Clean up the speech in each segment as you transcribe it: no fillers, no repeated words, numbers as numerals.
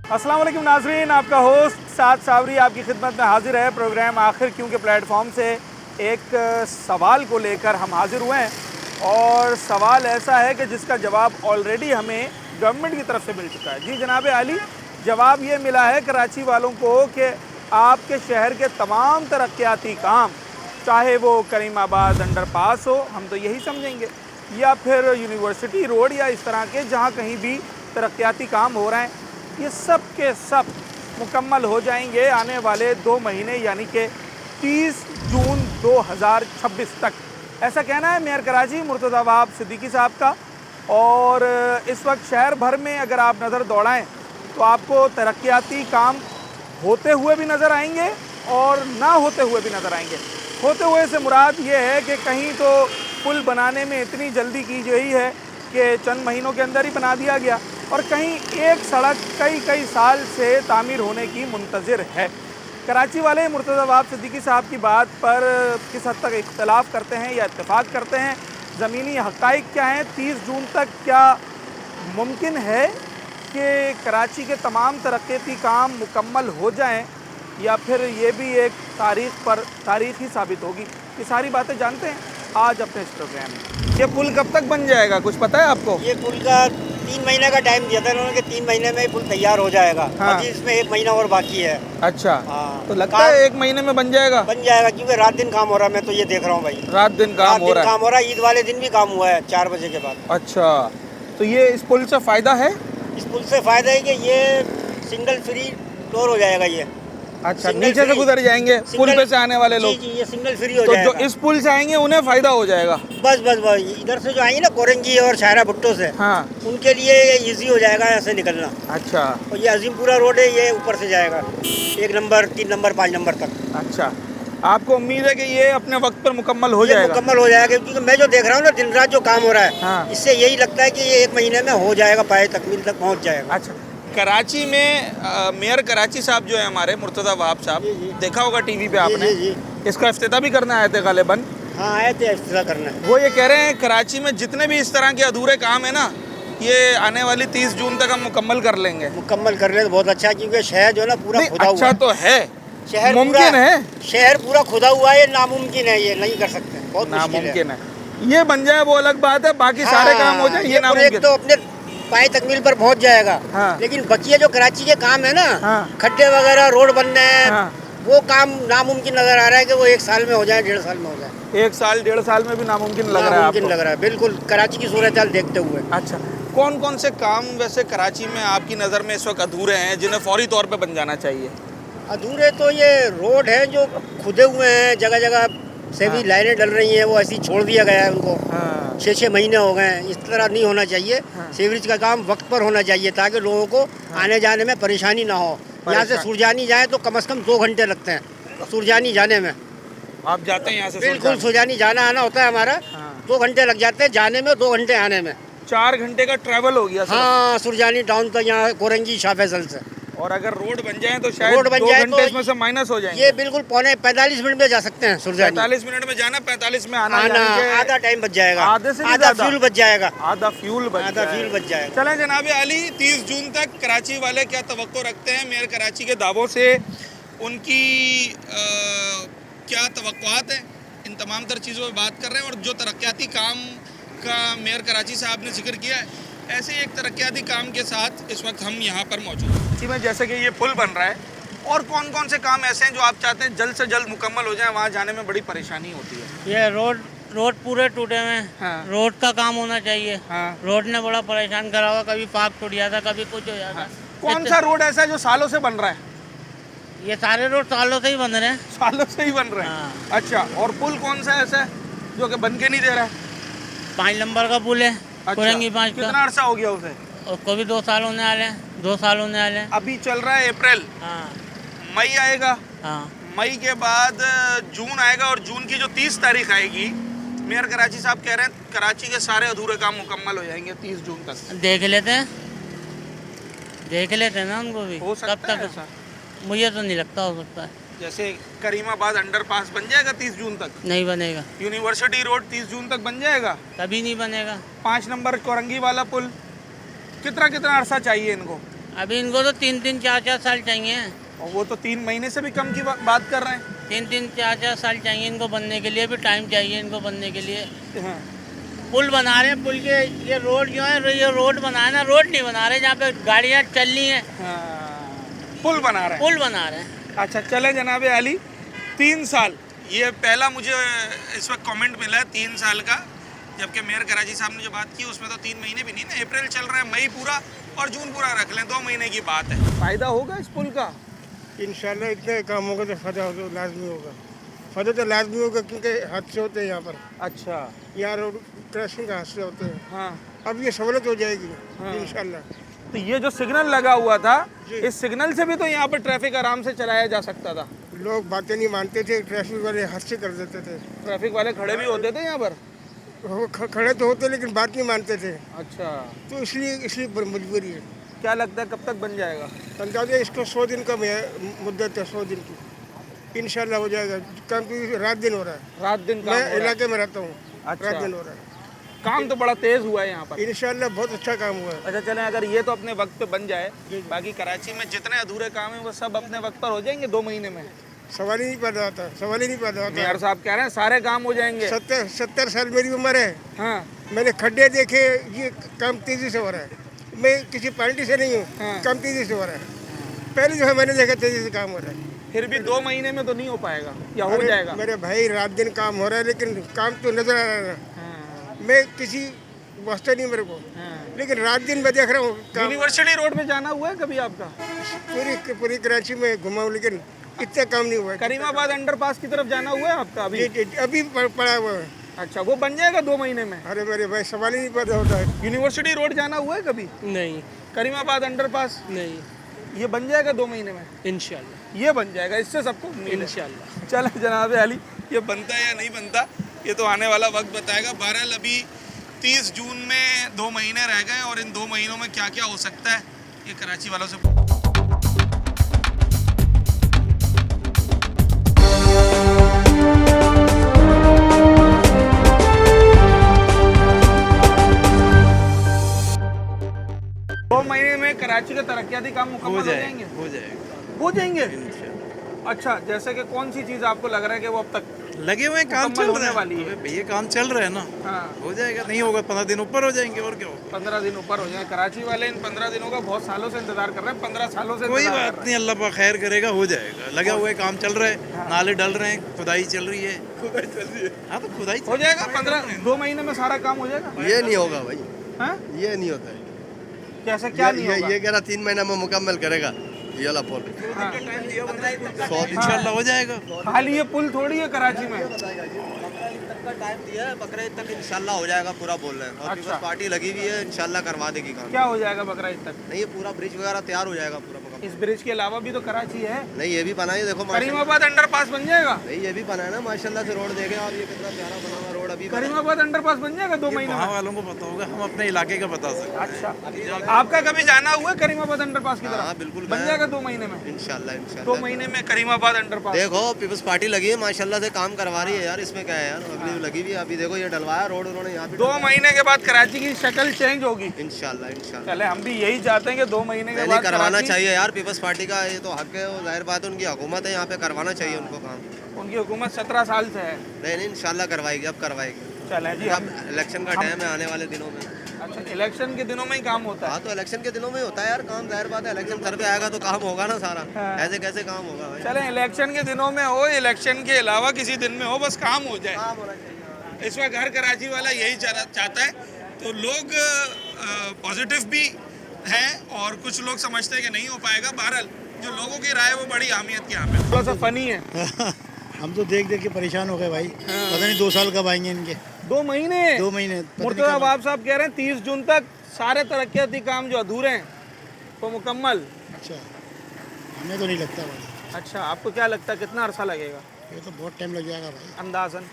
अस्सलाम वालेकुम नाजरीन, आपका होस्ट साद सावरी आपकी खिदमत में हाजिर है। प्रोग्राम आखिर क्यों के प्लेटफॉर्म से एक सवाल को लेकर हम हाजिर हुए हैं और सवाल ऐसा है कि जिसका जवाब ऑलरेडी हमें गवर्नमेंट की तरफ से मिल चुका है। जी जनाब आली, जवाब ये मिला है कराची वालों को कि आपके शहर के तमाम तरक्याती काम, चाहे वो करीमाबाद अंडरपास हो, हम तो यही समझेंगे, या फिर यूनिवर्सिटी रोड या इस तरह के जहाँ कहीं भी तरक्याती काम हो रहे हैं, ये सब के सब मुकम्मल हो जाएंगे आने वाले 2 महीने यानी कि 30 जून 2026 तक। ऐसा कहना है मेयर कराची मुर्तज़ा वहाब सिद्दीकी साहब का। और इस वक्त शहर भर में अगर आप नज़र दौड़ाएं तो आपको तरक्याती काम होते हुए भी नज़र आएंगे और ना होते हुए भी नज़र आएंगे। होते हुए से मुराद ये है कि कहीं तो पुल बनाने में इतनी जल्दी की गई है कि चंद महीनों के अंदर ही बना दिया गया, और कहीं एक सड़क कई साल से तामीर होने की मुंतज़िर है। कराची वाले मुर्तज़ा वहाब सिद्दीकी साहब की बात पर किस हद तक इख्तलाफ करते हैं या इत्तेफाक करते हैं, ज़मीनी हक़ाइक़ क्या हैं, 30 जून तक क्या मुमकिन है कि कराची के तमाम तरक्याती काम मुकम्मल हो जाएं, या फिर ये भी एक तारीख़ ही साबित होगी, ये सारी बातें जानते हैं आज अपने इस प्रोग्राम में। ये पुल कब तक बन जाएगा, कुछ पता है आपको? ये पुल का 3 महीने का टाइम दिया था इन्होंने कि 3 महीने में पुल तैयार हो जाएगा। हाँ। अभी इसमें 1 महीना और बाकी है। अच्छा, हाँ। तो लगता है 1 महीने में बन जाएगा? बन जाएगा क्योंकि रात दिन काम हो रहा है, मैं तो ये देख रहा हूँ भाई। रात दिन काम हो रहा है। ईद वाले दिन भी काम हुआ है 4 बजे के बाद। अच्छा, तो ये इस पुल से फ़ायदा है? इस पुल से फ़ायदा है कि ये सिंगल फ्री टोर हो जाएगा ये। अच्छा, नीचे से गुजर जाएंगे पुल पे से आने वाले लोग? जी, ये सिंगल फ्री हो तो जाएगा। जो इस पुल से आएंगे उन्हें फ़ायदा हो जाएगा? बस इधर से जो आएंगे ना कोरंगी और शायरा भुट्टो से, हाँ, उनके लिए ये ईजी हो जाएगा ऐसे निकलना। अच्छा। और ये अजीमपुरा रोड है, ये ऊपर से जाएगा 1 नंबर 3 नंबर 5 नंबर तक। अच्छा, आपको उम्मीद है कि ये अपने वक्त पर मुकम्मल हो जाएगा? मुकम्मल हो जाएगा क्योंकि मैं जो देख रहा हूँ ना दिन रात जो काम हो रहा है, हाँ। इससे यही लगता है कि ये 1 महीने में हो जाएगा, पाए तकमील तक पहुँच जाएगा। अच्छा, कराची में मेयर कराची साहब जो है हमारे मुर्तज़ा वहाब साहब, देखा होगा टीवी पे आपने, जी। इसका इफ्तिताह भी करने आए थे गालिबन। हाँ, आए थे इफ्तिताह करना है। वो ये कह रहे हैं कराची में जितने भी इस तरह के अधूरे काम है ना, ये आने वाली 30 जून तक हम मुकम्मल कर लेंगे। मुकम्मल कर ले तो बहुत अच्छा है क्योंकि शहर जो है ना पूरा खुदा हुआ अच्छा है। तो है, शहर मुमकिन है? शहर पूरा खुदा हुआ है, ये नामुमकिन है, ये नहीं कर सकते, बहुत नामुमकिन है। ये बन जाए वो अलग बात है, बाकी सारे काम हो जाए ये नामुमकिन। तो अपने पाए तकमील पर पहुंच जाएगा। हाँ। लेकिन बकिया जो कराची के काम है ना, हाँ। खड्डे वगैरह रोड बनने हैं, हाँ। वो काम नामुमकिन नजर आ रहा है कि वो 1 साल में हो जाए, 1.5 साल में हो जाए। 1 साल 1.5 साल में भी नामुमकिन लग रहा है नामुमकिन आपको? लग रहा है बिल्कुल, कराची की सूरत हाल देखते हुए। अच्छा, कौन कौन से काम वैसे कराची में आपकी नज़र में इस वक्त अधूरे हैं जिन्हें फौरी तौर पे बन जाना चाहिए? अधूरे तो ये रोड है जो खुदे हुए हैं, जगह जगह से भी लाइनें डल रही हैं, वो ऐसी छोड़ दिया गया है उनको। हाँ। 6 महीने हो गए हैं, इस तरह नहीं होना चाहिए। हाँ। सीवरेज का काम वक्त पर होना चाहिए ताकि लोगों को आने जाने में परेशानी ना हो। यहाँ से सुरजानी जाए तो कम से कम 2 घंटे लगते हैं सुरजानी जाने में। आप जाते हैं यहाँ से? बिल्कुल, सुरजानी जाना आना होता है हमारा। हाँ। 2 घंटे लग जाते हैं जाने में, 2 घंटे आने में। 4 घंटे का ट्रैवल हो गया। हाँ, सुरजानी टाउन तक, यहाँ कोरंगी शाह फैसल से। और अगर रोड बन जाए तो शायद रोड बन 2 जाए घंटे तो इसमें से माइनस हो जाएंगे। ये बिल्कुल पौने 45 मिनट में जा सकते हैं सुरजानी। 45 मिनट में जाना, 45 में आना, आधा टाइम बच जाएगा, आधे से भी आधा ज़्यादा। फ्यूल बच जाएगा। आधा फ्यूल बच जाएगा। चलें जनाब आली, 30 जून तक कराची वाले क्या तवक्को रखते हैं मेयर कराची के दावों से, उनकी क्या तवक्कुआत हैं, इन तमाम तर चीज़ों पर बात कर रहे हैं। और जो तरक्याती काम का मेयर कराची साहब ने जिक्र किया है, ऐसे एक तरक्याती काम के साथ इस वक्त हम यहाँ पर मौजूद हैं। जी, में जैसे कि ये पुल बन रहा है, और कौन कौन से काम ऐसे हैं जो आप चाहते हैं जल्द से जल्द मुकम्मल हो जाए, वहाँ जाने में बड़ी परेशानी होती है? ये रोड पूरे टूटे हुए हैं। हाँ। रोड का काम होना चाहिए। हाँ। रोड ने बड़ा परेशान करा हुआ, कभी पाक टूट जाता, कभी कुछ हो जाता। कौन सा रोड ऐसा है जो सालों से बन रहा है? ये सारे रोड सालों से ही बन रहे हैं। सालों से ही बन रहे हैं? हाँ। अच्छा, और पुल कौन सा ऐसा है जो कि बन के नहीं दे रहा है? 5 नंबर का पुल है। अच्छा, कोरंगी 5 का। कितना अरसा हो गया उसे? और को भी 2 साल होने वाले हैं, 2 साल होने वाले हैं। अभी चल रहा है अप्रैल, हाँ। मई आएगा, हाँ। मई के बाद जून आएगा, और जून की जो 30 तारीख आएगी, मेयर कराची साहब कह रहे हैं कराची के सारे अधूरे काम मुकम्मल हो जाएंगे 30 जून तक। देख लेते हैं ना उनको भी। हो सकता कब है तक? ऐसा? मुझे तो नहीं लगता हो सकता है। जैसे करीमाबाद अंडरपास बन जाएगा 30 जून तक, नहीं बनेगा, यूनिवर्सिटी रोड 30 जून तक बन जाएगा, कभी नहीं बनेगा। 5 नंबर कोरंगी वाला पुल, कितना अरसा चाहिए इनको? अभी इनको तो 3-3 4-4 साल चाहिए। और वो तो 3 महीने से भी कम की बात कर रहे हैं। 3-3 4-4 साल चाहिए इनको बनने के लिए, भी टाइम चाहिए इनको बनने के लिए। हाँ। पुल बना रहे हैं, पुल के ये रोड जो है, ये रोड बनाए ना, रोड नहीं बना रहे जहाँ पे गाड़ियाँ चल रही हैं। हाँ, पुल बना रहे हैं। पुल बना रहे हैं। अच्छा चले जनाब अली, 3 साल, ये पहला मुझे इस वक्त कमेंट मिला है 3 साल का, जबकि मेयर कराची साहब ने जो बात की उसमें तो 3 महीने भी नहीं ना, अप्रैल चल रहा है, मई पूरा और जून पूरा रख लें, 2 महीने की बात है। फ़ायदा होगा इस पुल का? इंशाल्लाह इतने काम होगा तो फ़ायदा तो लाजमी होगा। फ़ायदा तो लाजमी होगा क्योंकि हादसे होते हैं यहाँ पर। अच्छा। यहाँ रोड क्रैशिंग का हादसे होते हैं। हाँ। अब ये सहूलत हो जाएगी हाँ। इंशाल्लाह। तो ये जो सिग्नल लगा हुआ था, जी। इस सिग्नल से भी तो यहाँ पर ट्रैफिक आराम से चलाया जा सकता था। लोग बातें नहीं मानते थे, ट्रैफिक वाले हादसे कर देते थे। ट्रैफिक वाले खड़े भी होते थे यहाँ पर। वो खड़े तो होते लेकिन बात नहीं मानते थे, अच्छा। तो इसलिए मजबूरी है। क्या लगता है कब तक बन जाएगा? अंदाजा इसको 100 दिन का मुद्दत है, 100 दिन की। इंशाल्लाह हो जाएगा। काम की रात दिन हो रहा है। रात दिन काम मैं हो रहा है। इलाके में रहता हूँ। अच्छा। रात दिन हो रहा है। काम तो बड़ा तेज हुआ है यहाँ पर। इंशाल्लाह बहुत अच्छा काम हुआ है। अच्छा चलें, अगर ये तो अपने वक्त पे बन जाए, बाकी कराची में जितने अधूरे काम हैं वो सब अपने वक्त पर हो जाएंगे 2 महीने में। सवाल ही नहीं पैदा होता, सवाल ही नहीं पैदा होता। मेयर साहब कह रहे हैं सारे काम हो जाएंगे। 70 साल मेरी उम्र है। हाँ। मैंने खड्डे देखे, ये काम तेजी से हो रहा है। मैं किसी पार्टी से नहीं हूँ। हाँ। काम तेजी से हो रहा है। पहले जो है मैंने देखा तेजी से काम हो रहा है। फिर भी 2 महीने में तो नहीं हो पाएगा या हो अरे जाएगा? मेरे भाई रात दिन काम हो रहा है, लेकिन काम तो नजर आ रहा है ना। हाँ। मैं किसी वास्ते नहीं मेरे को, हाँ। लेकिन रात दिन मैं देख रहा हूँ काम। यूनिवर्सिटी रोड में जाना हुआ है कभी आपका? पूरी कराची में घुमा हूँ, लेकिन इतना काम नहीं हुआ है। करीमाबाद अंडरपास की तरफ जाना हुआ है आपका अभी? अभी पड़ा हुआ है। अच्छा, वो बन जाएगा 2 महीने में? अरे मेरे भाई सवाल ही नहीं पैदा होता है। यूनिवर्सिटी रोड जाना हुआ है कभी? नहीं करीमाबाद अंडरपास नहीं, ये बन जाएगा 2 महीने में? इंशाल्लाह ये बन जाएगा, इससे सबको उम्मीद है। इंशाल्लाह। चलो जनाब अली, ये बनता है या नहीं बनता ये तो आने वाला वक्त बताएगा। बहरहाल अभी 30 जून में 2 महीने रह गए और इन 2 महीनों में क्या क्या हो सकता है ये कराची वालों से। दो महीने में कराची के तरक्याती काम मुकम्मल हो जाएंगे? हो जाएगा। हो जाएंगे। अच्छा, जैसे कि कौन सी चीज़ आपको लग रहा है कि वो अब तक लगे हुए हैं, काम मुकम्मल चल होने रहा है वाली है? अबे भैया काम चल रहा है ना, हाँ। हो जाएगा। नहीं होगा 15 दिन ऊपर हो जाएंगे, और क्या होगा। 15 दिन ऊपर हो जाए। कराची वाले इन 15 दिनों का बहुत सालों से इंतजार कर रहे हैं, 15 सालों से कोई इंतजार कर बात रहे नहीं, अल्लाह पाक खैर करेगा, हो जाएगा। लगा हुआ है, काम चल रहा है, नाले डल रहे हैं, खुदाई चल रही है। खुदाई चल रही है। हाँ तो खुदाई हो जाएगा 2 महीने में सारा काम हो जाएगा। ये नहीं होगा भाई, हाँ? ये नहीं होता है। कैसे क्या नहीं होगा? ये कह रहा 3 महीना में मुकम्मल करेगा ये वाला पुल। हाँ। 100 दिन इंशाल्लाह हो जाएगा। खाली ये पुल थोड़ी है कराची में। का टाइम दिया है, बकरीद तक इंशाल्लाह हो जाएगा पूरा बोल रहे हैं। और अच्छा। पीपल्स पार्टी लगी हुई है, इंशाल्लाह करवा देगी काम। क्या हो जाएगा बकरीद तक? नहीं ये पूरा ब्रिज वगैरह तैयार हो जाएगा पूरा मुकम्मल। इस ब्रिज के अलावा भी तो कराची है। नहीं ये भी बनाइए, देखो माशाल्लाह। करीमाबाद अंडरपास बन जाएगा? नहीं ये भी बनाया ना माशाल्लाह से, रोड देखे आप, ये कितना प्यारा बना हुआ रोड अभी बना है। करीमाबाद अंडरपास बन जाएगा 2 महीने वहाँ में? वालों को पता होगा, हम अपने इलाके का बता सकते हैं। अच्छा, आपका कभी जाना हुआ है करीमाबाद अंडरपास की हाँ, तरफ? बिल्कुल बन मैं- जाएगा 2 महीने में? इंशाल्लाह 2 इंशाल्लाह। महीने में करीमाबाद अंडरपास। देखो पीपल्स पार्टी लगी है माशाल्लाह से, काम करवा रही है यार, इसमें क्या है यार, अगली लगी हुई है। अभी देखो ये डलवाया रोड उन्होंने यहाँ पे। 2 महीने के बाद कराची की शक्ल चेंज होगी। इंशाल्लाह इंशाल्लाह। चले, हम भी यही चाहते हैं कि 2 महीने के नहीं बाद करवाना कराची- चाहिए यार, पीपल्स पार्टी का ये तो हक है, वो जाहिर बात है, उनकी हुकूमत है, यहाँ पे करवाना चाहिए उनको काम। उनकी हुकूमत 17 साल से है। नहीं इंशाल्लाह करवाएगी, अब करवाएगी। चले जी, अब हम इलेक्शन का टाइम है आने वाले दिनों में। अच्छा, इलेक्शन के दिनों में ही काम होता है? हाँ तो इलेक्शन के दिनों में ही होता है यार काम, जाहिर बात है। इलेक्शन सर पे आएगा तो काम होगा ना सारा। हाँ। ऐसे कैसे काम होगा भाई? चले, इलेक्शन के दिनों में हो, इलेक्शन के अलावा किसी दिन में हो, बस काम हो जाए। काम होना चाहिए। इस वक्त हर कराची वाला यही चाहता है। तो लोग पॉजिटिव भी हैं और कुछ लोग समझते हैं कि नहीं हो पाएगा। बहरहाल जो लोगों की राय है वो बड़ी अहमियत की यहाँ पे। थोड़ा सा फनी है। हम तो देख देख के परेशान हो गए भाई। पता नहीं 2 साल कब आएंगे इनके। 2 महीने? 2 महीने पता नहीं मुर्तज़ा कब- बाब साहब कह रहे हैं 30 जून तक सारे तरक्याती काम जो अधूरे हैं वो मुकम्मल। अच्छा, हमें तो नहीं लगता भाई। अच्छा, आपको क्या लगता है कितना अरसा लगेगा ये तो बहुत टाइम लग जाएगा भाई। अंदाजन?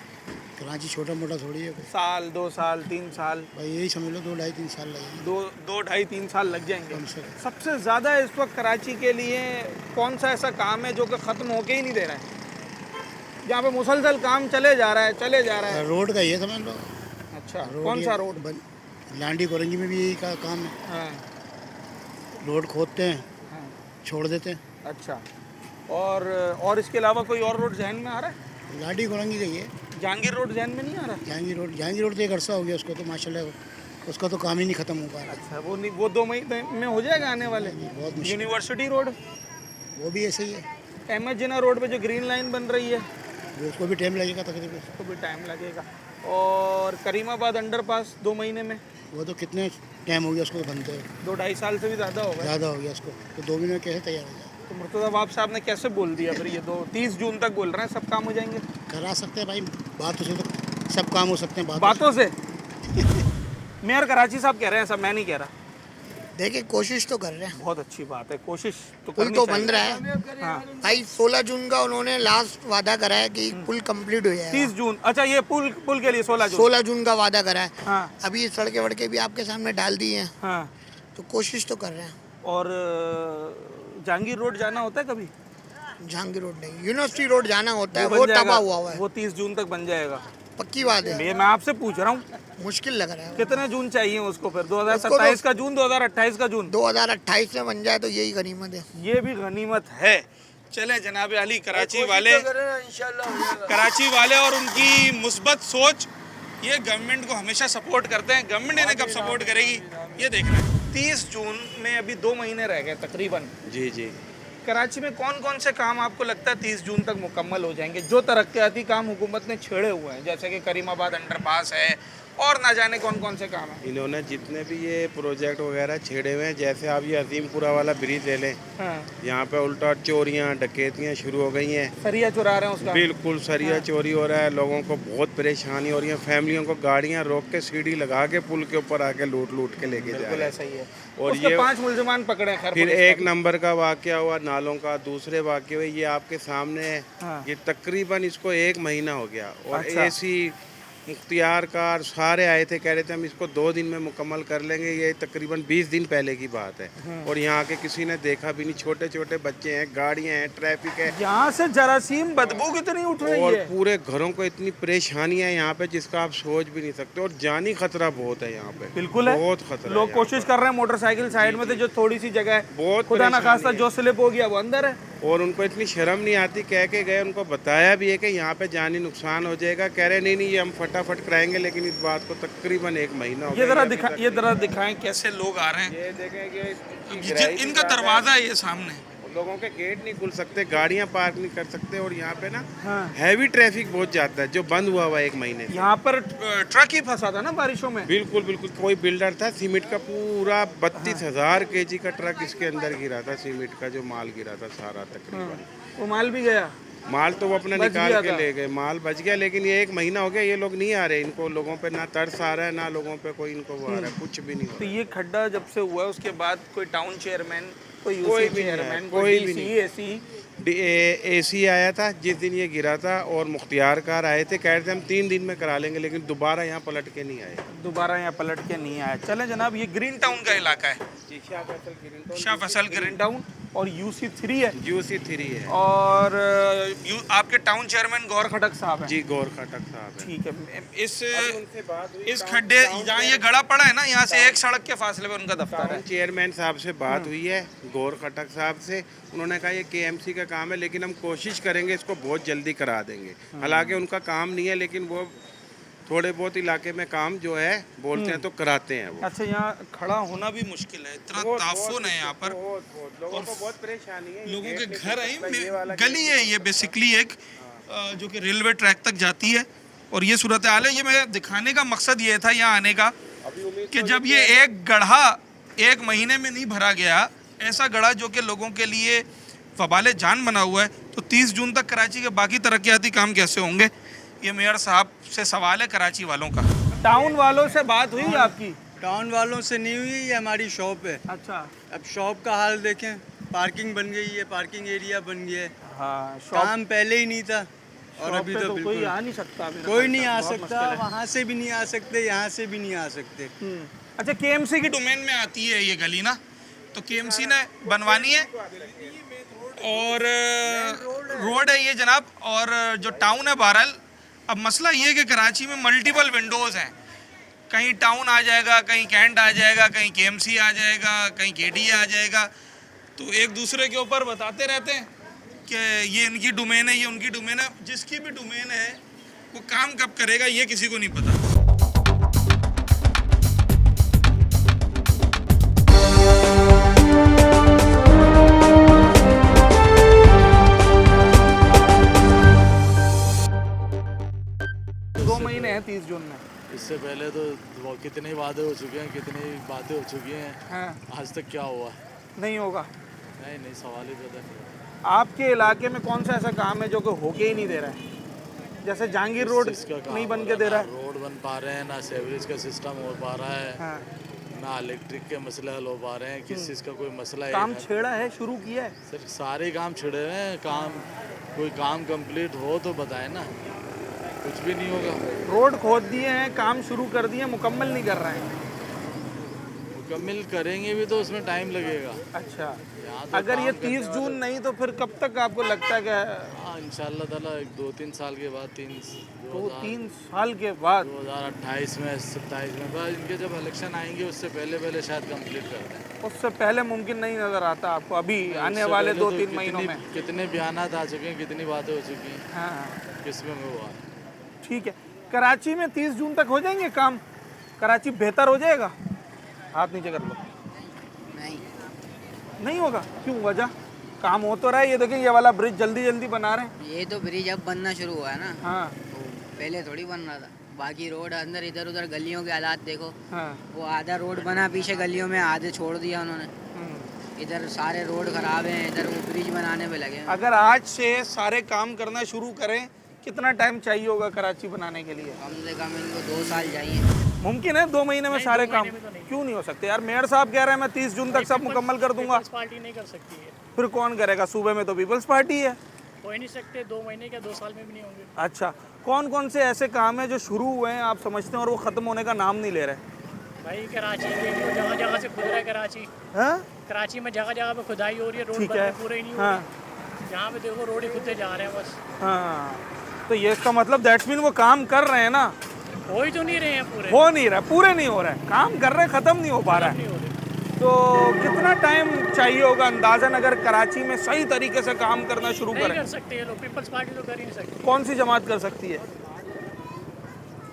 कराची छोटा मोटा थोड़ी है कोई। साल, 2 साल, 3 साल? भाई यही समझ लो 2 ढाई 3 साल लगेंगे 2 ढाई 3 साल लग जाएंगे कम से कम। सबसे ज़्यादा इस वक्त कराची के लिए कौन सा ऐसा काम है जो कि ख़त्म होके ही नहीं दे रहा है, जहाँ पे मुसलसल काम चले जा रहा है? रोड का ये समझ लो। अच्छा, रोड कौन ये सा रोड? लांडी कोरंगी में भी यही का काम है। हाँ। रोड खोदते हैं, हाँ। छोड़ देते हैं। अच्छा, और इसके अलावा कोई और रोड जहन में आ रहा है? लाठी गुरंगी गई है। जहांगीर रोड जहन में नहीं आ रहा? जहांगीर रोड तो एक अरसा हो गया उसको, तो माशाल्लाह उसका तो काम ही नहीं ख़त्म हो पा रहा। अच्छा, वो नहीं, वो 2 महीने में हो जाएगा आने वाले। बहुत मुश्किल, यूनिवर्सिटी रोड, वो भी ऐसे ही है, अहमद जिना रोड पे जो ग्रीन लाइन बन रही है, वो उसको भी टाइम लगेगा तकरीबन। उसको भी टाइम लगेगा। और करीमाबाद अंडरपास 2 महीने में, वो तो कितने टाइम हो गया उसको बनते हुए, 2-2.5 साल से भी ज़्यादा होगा। ज़्यादा हो गया उसको, तो 2 महीने में कैसे तैयार हो जाए? तो मुर्तज़ा बाप साहब ने कैसे बोल दिया फिर? ये 30 जून तक बोल रहे हैं सब काम हो जाएंगे। करा सकते हैं भाई, बातों से तो सब काम हो सकते हैं। बातों से मेयर कराची साहब कह रहे हैं, सब मैं नहीं कह रहा। देखिए कोशिश तो कर रहे हैं, बहुत अच्छी बात है, कोशिश तो पुल करनी तो चाहिए। बन रहा है हाँ। भाई। 16 जून का उन्होंने लास्ट वादा करा है कि पुल कंप्लीट हो जाएगा। 30 जून, अच्छा ये पुल के लिए 16 जून। 16 जून का वादा करा है। हाँ अभी ये सड़कें वड़के भी आपके सामने डाल दी हैं, हाँ। तो कोशिश तो कर रहे हैं। और जहांगीर रोड जाना होता है कभी? जहांगीर रोड नहीं, यूनिवर्सिटी रोड जाना होता है, बन वो जाएगा, तबाह हुआ है। वो 30 जून तक बन जाएगा, पक्की बात है, ये मैं आपसे पूछ रहा हूँ। मुश्किल लग रहा है। कितने जून चाहिए उसको फिर? उसको 2027 का जून, 2028 का जून? 2028 में बन जाए तो यही गनीमत है। ये भी गनीमत है। चले जनाब अली, कराची वाले और उनकी मुस्बत सोच, ये गवर्नमेंट को हमेशा सपोर्ट करते हैं। गवर्नमेंट इन्हें कब सपोर्ट करेगी ये देखना है। 30 जून में अभी 2 महीने रह गए तकरीबन। जी जी। कराची में कौन कौन से काम आपको लगता है 30 जून तक मुकम्मल हो जाएंगे, जो तरक्याती काम हुकूमत ने छेड़े हुए हैं, जैसे कि करीमाबाद अंडरपास है और ना जाने कौन कौन से काम हैं? इन्होंने जितने भी ये प्रोजेक्ट वगैरह छेड़े हुए हैं, जैसे आप ये अजीमपुरा वाला ब्रिज ले लें, हाँ। यहाँ पे उल्टा चोरियाँ डकैतियाँ शुरू हो गई हैं। सरिया चुरा रहे हैं उसका? बिल्कुल सरिया चोरी हो रहा है, लोगों को बहुत परेशानी हो रही है। फैमिलियों को गाड़ियाँ रोक के सीढ़ी लगा के पुल के ऊपर आके लूट के लेके जा रहे हैं। ऐसा ही है। और उसके ये 5 मुल्जिमान पकड़े। खैर फिर पुलिस एक का भी। नंबर का वाकया हुआ नालों का, दूसरे वाकये हुए ये आपके सामने है। हाँ। ये तकरीबन इसको 1 महीना हो गया और अच्छा। एसी मुख्तियार कार सारे आए थे, कह रहे थे हम इसको 2 दिन में मुकम्मल कर लेंगे। ये तकरीबन 20 दिन पहले की बात है और यहाँ के किसी ने देखा भी नहीं। छोटे छोटे बच्चे हैं, गाड़ियाँ हैं, ट्रैफिक है, यहाँ से जरासीम बदबू कितनी उठ रही और है। पूरे घरों को इतनी परेशानियां हैं यहाँ पे जिसका आप सोच भी नहीं सकते। और जानी खतरा बहुत है यहाँ पे, बिल्कुल है, बहुत खतरा लोग है कोशिश कर रहे हैं मोटरसाइकिल साइड में, तो जो थोड़ी सी जगह है, बहुत खुदा ना परेशानी खास्ता है। जो स्लिप हो गया वो अंदर है। और उनको इतनी शर्म नहीं आती, कह के गए, उनको बताया भी है कि यहाँ पे जानी नुकसान हो जाएगा। कह रहे नहीं ये हम फटाफट कराएंगे, लेकिन इस बात को तकरीबन 1 महीना हो ये गया। जरा दिखाएं कैसे लोग आ रहे हैं। ये देखें कि इनका दरवाजा है ये सामने, लोगों के गेट नहीं खुल सकते, गाड़ियाँ पार्क नहीं कर सकते। और यहाँ पे ना हाँ। हैवी ट्रैफिक बहुत जाता है, जो बंद हुआ हुआ 1 महीने से। यहाँ पर ट्रक ही फंसा था ना बारिशों में। बिल्कुल बिल्कुल। कोई बिल्डर था, सीमेंट का पूरा 32,000 केजी का ट्रक इसके अंदर गिरा था। सीमेंट का जो माल गिरा था सारा तकरीबन। वो माल भी गया। माल तो वो अपना बच निकाल गया के था। ले गए, माल बच गया। लेकिन ये 1 महीना हो गया, ये लोग नहीं आ रहे। इनको लोगों पे ना तरस आ रहा है, ना लोगों पे कोई इनको वो आ रहा है, कुछ भी नहीं हो तो रहा। ये खड्डा जब से हुआ उसके बाद कोई टाउन चेयरमैन, कोई कोई यूसी भी नहीं आया, चेयरमैन, कोई कोई भी डीसी, नहीं। एसी, एसी आया था जिस दिन ये गिरा था, और मुख्तियार कार आए थे, कह रहे थे हम 3 दिन में करा लेंगे, लेकिन दोबारा यहाँ पलट के नहीं आए। दोबारा यहाँ पलट के नहीं आया। चले जनाब, ये ग्रीन टाउन का इलाका है, शाह फैसल ग्रीन टाउन, और यूसी 3 है, यूसी 3 है। और आपके टाउन चेयरमैन गौर खटक साहब हैं। जी, गौर खटक साहब है। ठीक है। इस खड्डे जहाँ ये गड़ा पड़ा है ना, यहाँ से 1 सड़क के फासले पर उनका दफ्तर है। चेयरमैन साहब से बात हुई है, गौर खटक साहब से। उन्होंने कहा ये केएमसी का काम है, लेकिन हम कोशिश करेंगे इसको बहुत जल्दी करा देंगे। हालांकि उनका काम नहीं है, लेकिन वो थोड़े बहुत इलाके में काम जो है बोलते हैं तो कराते हैं वो। अच्छा, यहाँ खड़ा होना भी मुश्किल है, इतना ताफुन है यहाँ पर, लोगों को बहुत परेशानी है। लोगों के घर है, गली है ये बेसिकली एक, जो कि रेलवे ट्रैक तक जाती है। और ये सूरत हाल है। ये मैं दिखाने का मकसद ये था यहाँ आने का कि जब ये एक गड्ढा 1 महीने में नहीं भरा गया, ऐसा गड्ढा जो कि लोगों के लिए वबाले जान बना हुआ है, तो 30 जून तक कराची के बाकी तरक्याती काम कैसे होंगे? ये मेयर साहब से सवाल है, कराची वालों का। टाउन वालों से बात हुई आपकी? टाउन वालों से नहीं हुई, ये हमारी शॉप है। अच्छा। अब शॉप का हाल देखें, पार्किंग बन गई है, पार्किंग एरिया बन गया है। हाँ, काम पहले ही नहीं था, और अभी तो कोई बिल्कुल आ नहीं सकता, कोई नहीं आ सकता। वहाँ से भी नहीं आ सकते, यहाँ से भी नहीं आ सकते। अच्छा, केएमसी की डोमेन में आती है ये गली ना, तो केएमसी ने बनवानी है, और रोड है ये जनाब। और जो टाउन है बहरहाल, अब मसला ये है कि कराची में मल्टीपल विंडोज़ हैं, कहीं टाउन आ जाएगा, कहीं कैंट आ जाएगा, कहीं केएमसी आ जाएगा, कहीं केडीए आ जाएगा। तो एक दूसरे के ऊपर बताते रहते हैं कि ये इनकी डोमेन है, ये उनकी डोमेन है। जिसकी भी डोमेन है वो काम कब करेगा ये किसी को नहीं पता। महीने हैं 30 जून में। इससे पहले तो कितने वादे हो चुके हैं, कितनी बातें हो चुकी हैं। हाँ। आज तक क्या हुआ? नहीं होगा। नहीं सवाल ही पैदा नहीं। आपके इलाके में कौन सा ऐसा काम है जो कि होके ही नहीं दे रहा है? जैसे जहांगीर रोड नहीं बन के दे रहा है, रोड बन पा रहे हैं, ना सीवरेज का सिस्टम हो पा रहा है। हाँ। ना इलेक्ट्रिक के मसले हल हो पा रहे हैं। किस चीज़ का कोई मसला है? काम छेड़ा है, शुरू किया है सर, सारे काम छिड़े हुए हैं। कोई काम कंप्लीट हो तो बताए ना। कुछ भी नहीं होगा। रोड खोद दिए हैं, काम शुरू कर दिए, मुकम्मल नहीं कर रहे हैं। मुकम्मल करेंगे भी तो उसमें टाइम लगेगा। अच्छा, तो अगर ये 30 जून नहीं तो फिर कब तक आपको लगता है कि? हाँ, इंशाल्लाह ताला 2-3 साल के बाद, 3 साल के बाद 2028 में 27 में बाद इनके जब इलेक्शन आएंगे उससे पहले शायद कंप्लीट कर दें। उससे पहले मुमकिन नहीं नज़र आता आपको अभी आने वाले 2-3 महीनों में? कितने बयानात आ चुके हैं, कितनी बातें हो चुकी हैं। हाँ, किसमें हुआ? ठीक है। कराची में 30 जून तक हो जाएंगे काम? कराची बेहतर हो जाएगा? हाथ नीचे कर लो। नहीं होगा। क्यों? वजह? काम हो तो रहा है। ये देखें, ये वाला ब्रिज जल्दी बना रहे हैं। ये तो ब्रिज अब बनना शुरू हुआ है ना। हाँ। पहले थोड़ी बन रहा था। बाकी रोड अंदर इधर उधर गलियों के हालात देखो। हाँ। वो आधा रोड बना पीछे गलियों में, आधे छोड़ दिया उन्होंने। इधर सारे रोड खराब हैं, इधर वो ब्रिज बनाने में लगे हैं। अगर आज से सारे काम करना शुरू करें, कितना टाइम चाहिए होगा कराची बनाने के लिए? कम से कम इनको 2 साल चाहिए। मुमकिन है 2 महीने में सारे काम? क्यों नहीं हो सकते यार? मेयर साहब कह रहे हैं मैं 30 जून तक सब मुकम्मल कर दूंगा। पार्टी नहीं कर सकती है। फिर कौन करेगा? सूबे में तो पीपल्स पार्टी है। हो ही नहीं सकते। 2 महीने क्या 2 साल में भी नहीं होंगे। अच्छा, कौन कौन से ऐसे काम है जो शुरू हुए हैं आप समझते हैं और वो ख़त्म होने का नाम नहीं ले रहे? भाई कराची में जगह जगह से खुद रहा है। कराची में जगह जगह पे खुदाई हो रही है, रोड पूरे ही नहीं हो रहे। जहाँ पे देखो रोड ही खुदते जा रहे हैं बस। हाँ, तो ये इसका मतलब दैट्स मीन वो काम कर रहे हैं ना? हो ही तो नहीं रहे हैं पूरे। हो नहीं रहा, पूरे नहीं हो रहा है। काम कर रहे हैं, ख़त्म नहीं हो पा रहा है। तो कितना टाइम चाहिए होगा अंदाज़न अगर कराची में सही तरीके से काम करना शुरू करें? नहीं कर सकते ये लोग। पीपल्स पार्टी तो कर ही नहीं सकती। कौन सी जमात कर सकती है?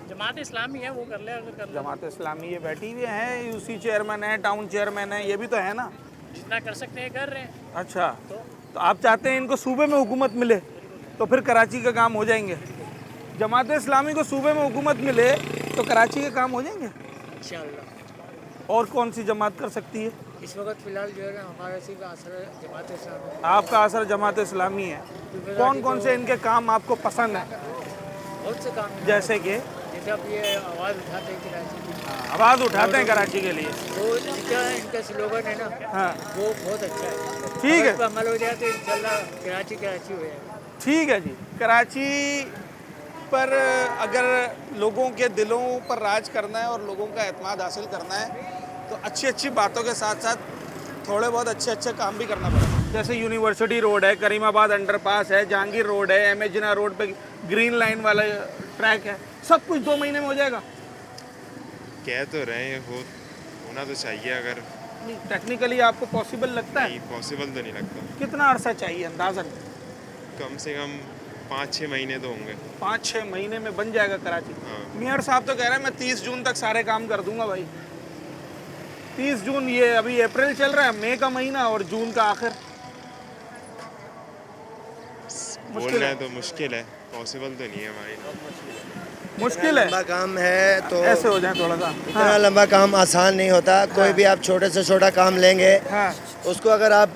जमात इस्लामी है, वो कर ले अगर कर ले। जमात इस्लामी ये बैठी हुई है, यूसी चेयरमैन है, टाउन चेयरमैन है, ये भी तो है ना। जितना कर सकते हैं कर रहे हैं। अच्छा, तो आप चाहते हैं इनको सूबे में हुकूमत मिले तो फिर कराची का काम हो जाएंगे? जमात इस्लामी को सूबे में हुकूमत मिले तो कराची के काम हो जाएंगे इंशाअल्लाह। और कौन सी जमात कर सकती है? इस वक्त फिलहाल जो है ना हमारा सिर्फ असर जमात इस्लामी। आपका असर जमात इस्लामी है। कौन कौन से इनके काम आपको पसंद है? बहुत से काम। जैसे कि अब ये आवाज़ उठाते हैं कराची की। आवाज़ उठाते हैं कराची के लिए। तो इनका स्लोगन है ना, हाँ, वो बहुत अच्छा है। ठीक है, अमल हो जाए तो इंशाल्लाह कराची हो जाएगा। ठीक है जी। कराची पर अगर लोगों के दिलों पर राज करना है और लोगों का एतमाद हासिल करना है तो अच्छी अच्छी बातों के साथ साथ थोड़े बहुत अच्छे काम भी करना पड़ेगा। जैसे यूनिवर्सिटी रोड है, करीमाबाद अंडरपास है, जहांगीर रोड है, एम ए जिन्ना रोड पे ग्रीन लाइन वाला ट्रैक है, सब कुछ 2 महीने में हो जाएगा। कह तो रहे हैं होना तो चाहिए। अगर टेक्निकली आपको पॉसिबल लगता है? नहीं, पॉसिबल तो नहीं लगता। कितना अरसा चाहिए अंदाज़न? कम से कम 5-6 महीने तो होंगे। 5-6 महीने में बन जाएगा कराची? हाँ। मेयर साहब तो कह रहे हैं मैं 30 जून तक सारे काम कर दूंगा भाई। 30 जून, ये अभी अप्रैल चल रहा है, मई का महीना और जून का आखिर। बोलना है तो मुश्किल है, पॉसिबल तो नहीं है हमारे। मुश्किल है, लंबा काम है तो ऐसे हो जाए थोड़ा सा। इतना हाँ। लंबा काम आसान नहीं होता। कोई भी आप छोटे से छोटा काम लेंगे, हाँ। उसको अगर आप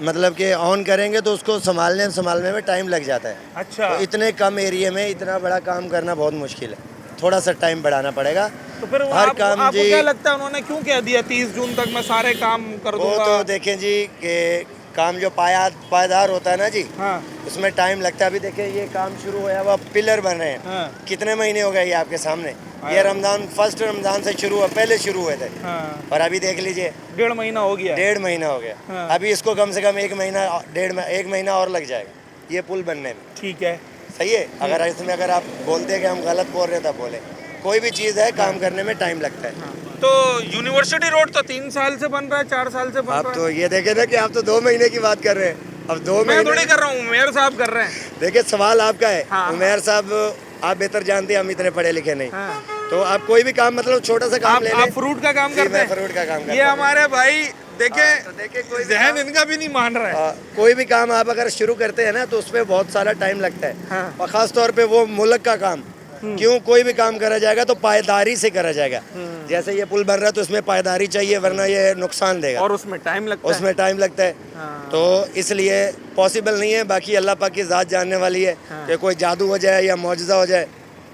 मतलब कि ऑन करेंगे तो उसको संभालने में टाइम लग जाता है। अच्छा, तो इतने कम एरिया में इतना बड़ा काम करना बहुत मुश्किल है। थोड़ा सा टाइम बढ़ाना पड़ेगा। तो फिर हर आपको जी क्या लगता है उन्होंने क्यों कह दिया 30 जून तक मैं सारे काम कर दूंगा? वो तो देखें जी कि काम जो पायदार होता है ना जी, हाँ। उसमें टाइम लगता है। अभी देखें ये काम शुरू हुआ है, वो पिलर बन रहे हैं। हाँ। कितने महीने हो गए ये आपके सामने? ये फर्स्ट रमजान से शुरू हुआ, पहले शुरू हुए थे। हाँ। और अभी देख लीजिए 1.5 महीना हो गया। 1.5 महीना हो गया। हाँ। अभी इसको कम से कम 1 महीना और लग जाएगा ये पुल बनने में। ठीक है, सही है। अगर इसमें अगर आप बोलते हैं कि हम गलत बोल रहे हैं तब बोले, कोई भी चीज़ है काम करने में टाइम लगता है। तो यूनिवर्सिटी रोड तो 3 साल से बन रहा है, 4 साल से बन आप रहा है। तो ये देखे ना कि आप तो 2 महीने की बात कर रहे हैं, अब 2 मैं महीने थोड़ी कर रहा हूँ, मेयर साहब कर रहे हैं। देखिए सवाल आपका है। हाँ। उमेर साहब आप बेहतर जानते हैं, हम इतने पढ़े लिखे नहीं। तो आप कोई भी काम मतलब छोटा सा काम ले लें। आप फ्रूट का काम करते हैं? फ्रूट का काम करता ये हूं। हमारे भाई देखें, तो देखिए कोई भी जहन काम- इनका भी नहीं मान रहा है। कोई भी काम आप अगर शुरू करते हैं ना तो उसमें बहुत सारा टाइम लगता है। और ख़ास तौर पे वो मुल्क का काम, क्यों कोई भी काम करा जाएगा तो पायदारी से करा जाएगा। जैसे ये पुल बन रहा है तो उसमें पायदारी चाहिए, वरना ये नुकसान देगा और उसमें टाइम लगता है। उसमें टाइम लगता है। तो इसलिए पॉसिबल नहीं है। बाकी अल्लाह पाक की ज़ात जानने वाली है कि कोई जादू हो जाए या मौजज़ा हो जाए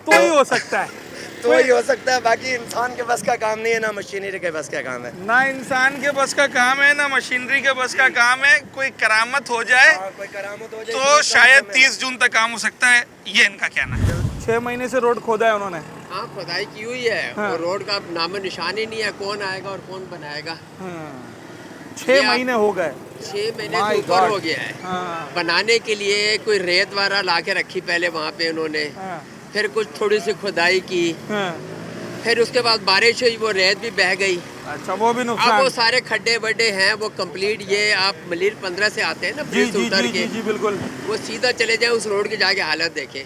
तो ही हो सकता है। तो ही हो सकता है। बाकी इंसान के बस का काम नहीं है, ना मशीनरी के बस का काम है। ना इंसान के बस का काम है, ना मशीनरी के बस का काम है। कोई करामत हो जाए कोई करामत हो जाए तो शायद 30 जून तक काम हो सकता है, ये इनका कहना है। 6 महीने से रोड खोदा है उन्होंने। हाँ, खुदाई की हुई है। और रोड का नामो निशान ही नहीं है, कौन आएगा और कौन बनाएगा। 6 महीने हो गए। 6 महीने से ऊपर हो गया है। बनाने के लिए कोई रेत वाला ला के रखी पहले वहाँ पे उन्होंने, फिर कुछ थोड़ी सी खुदाई की, फिर उसके बाद बारिश हुई, वो रेत भी बह गई। अच्छा, वो भी अब नुकसान। वो सारे खड्डे बड्डे हैं वो कंप्लीट। ये आप मलिर 15 से आते हैं ना, जी ब्रिज जी उतर जी के, जी बिल्कुल। वो सीधा चले जाए उस रोड की जाके हालत देखे।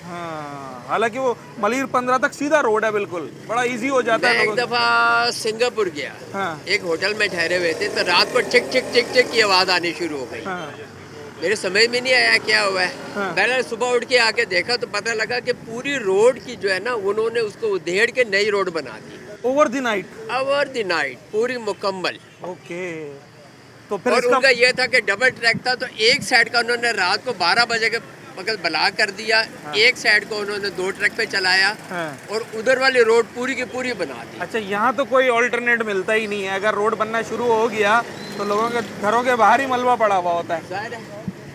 हालांकि वो मलिर 15 तक सीधा रोड है, बिल्कुल बड़ा इजी हो जाता है। मैं एक दफा सिंगापुर गया, एक होटल में ठहरे हुए थे, तो रात को चिक चिक चिक चिक की आवाज आनी शुरू हो गई। मेरे समझ में नहीं आया क्या हुआ है। पहले सुबह उठ के आके देखा तो पता लगा कि पूरी रोड की जो है ना, उन्होंने उसको उधेड़ के नई रोड बना दी। Over the night? Over the night, पूरी मुकम्मल। ओके। तो फिर और उनका ये था कि डबल ट्रैक था, तो एक साइड का उन्होंने रात को 12 बजे के वक्त ब्लॉक कर दिया। एक साइड को उन्होंने 2 ट्रैक पे चलाया और उधर वाली रोड पूरी की पूरी बना दी। अच्छा, यहाँ तो कोई ऑल्टरनेट मिलता ही नहीं है। अगर रोड बनना शुरू हो गया तो लोगों के घरों के बाहर ही मलबा पड़ा हुआ होता है।